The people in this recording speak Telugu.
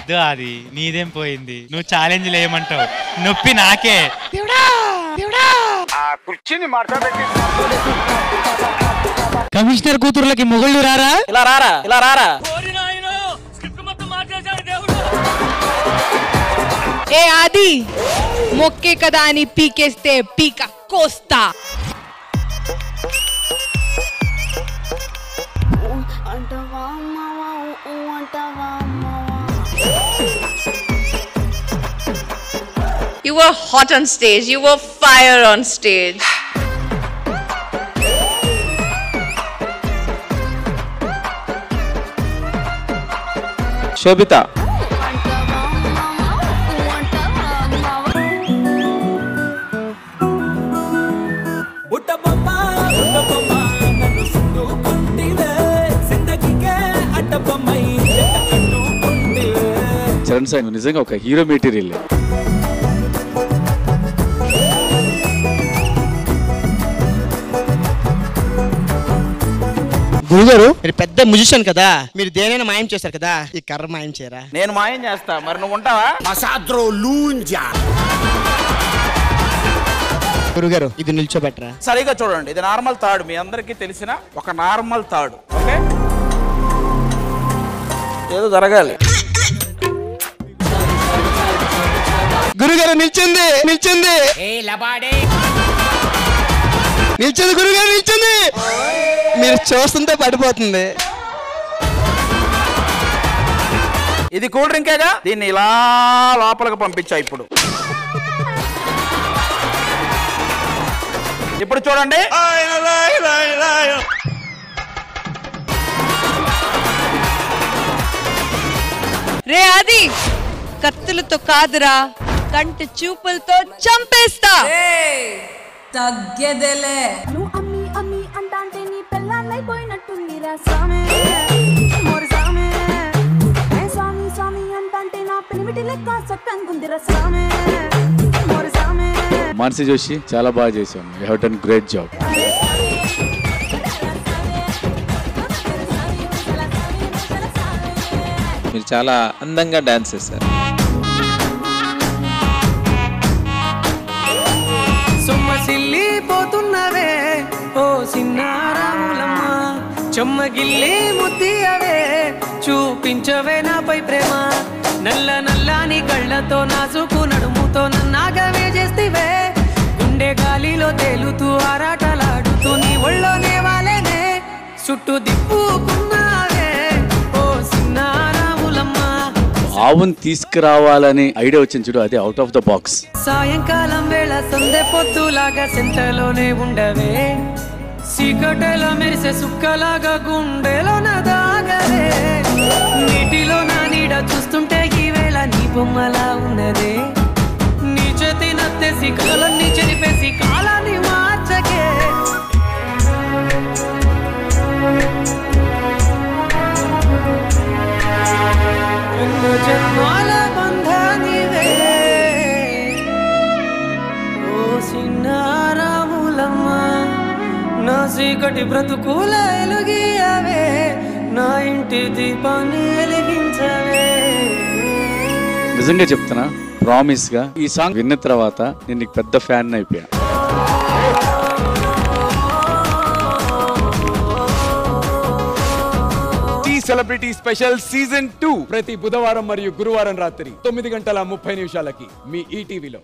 వద్దు, అది నీదేం పోయింది, నువ్వు ఛాలెంజ్ లేయమంటావు, నొప్పి నాకే. కమిషనర్ కూతురులకి మొగుళ్ళు రారా? ఇలా రారా, ఇలా రారా. ఏ ఆది, మొక్కే కదా అని పీకేస్తే పీక కోస్తా. You were hot on stage. You were fire on stage. శోభిత. చరణ్ సాయి నిజంగా ఒక హీరో మెటీరియల్. గురుగారు మీరు పెద్ద మ్యూజిషియన్ కదా, మీరు దేనైనా మాయం చేస్తారు కదా, ఈ కర్ర మాయం చేయరా? నేను మాయం చేస్తా, మరి నువ్వు ఉంటావా? గురుగారు ఇది నిల్చోబెట్టరా? సరిగా చూడండి, ఇది నార్మల్ తాడు, మీ అందరికీ తెలిసిన ఒక నార్మల్ తాడు. ఓకే, ఏదో జరగాలి. గురుగారు నిల్చుంది, నిల్చుంది, నిల్చుంది గురుగారు, నిల్చుంది. మీరు చూస్తుంటే పడిపోతుంది. ఇది కూల్ డ్రింకేగా, దీన్ని ఇలా లోపలికి పంపించా. ఇప్పుడు చూడండి, రే ఆది, కత్తులతో కాదురా, కంటి చూపులతో చంపేస్తా. తగ్గేదేలే. నువ్వు అమ్మి అమ్మి అంటాంటే నీ పెళ్ళాన్నైపోయినట్టుందిరా సామే, మోరి సామే. ఏ స్వామి స్వామి అంటాంటే నా పెనిమిటి లెక్క సక్కంగుందిరా సామే, మోరి సామే. మానసి జోషి చాలా బాగా చేశాం. You have done great job. మీరు చాలా అందంగా డాన్స్ చేశారు. పోతున్నవే ఓ సిన్నారాములమ్మ, చెమ్మగిల్లి ముద్దియవే, చూపించవే నాపై ప్రేమ. నల్ల నల్లాని కళ్ళతో నాసుకు నడుముతో నన్నాగవే చేస్తివే, గుండె గాలిలో తేలుతూ ఆరాటలాడుతూ నీ ఒళ్ళోనే వాలేనే, చుట్టూ దిప్పుకున్నావే ఓ సిన్నారాములమ్మ. ఆవును తీసుకురావాలని ఐడియా వచ్చింది చూడు, అది అవుట్ ఆఫ్ ద బాక్స్. సాయంకాలం వేళ సందె పొద్దులాగా సెంటలోనే ఉండవే, సీకటలో మెరిసే సుక్కలాగా గుండెలో దాగవే, నీటిలో నా నీడ చూస్తుంటే ఈ వేళ నీ బొమ్మలా ఉన్నదే, నీ చేతి నత్తేసి కలన్నీ చెరిపేసి కాలాన్ని మార్చకే. జన్మాల బంధానివే ఓ సిన్నారాములమ్మ, నా చీకటి బ్రతుకుల ఎలుగియవే, నా ఇంటి దీపాన్ని వెలిగించవే. నిజంగా చెప్తున్నా, ప్రామిస్ గా ఈ సాంగ్ విన్న తర్వాత నేను నీకు పెద్ద ఫ్యాన్ అయిపోయా. సెలబ్రిటీ స్పెషల్ సీజన్ 2 ప్రతి బుధవారం మరియు గురువారం రాత్రి 9:30 మీ ఈటీవీలో.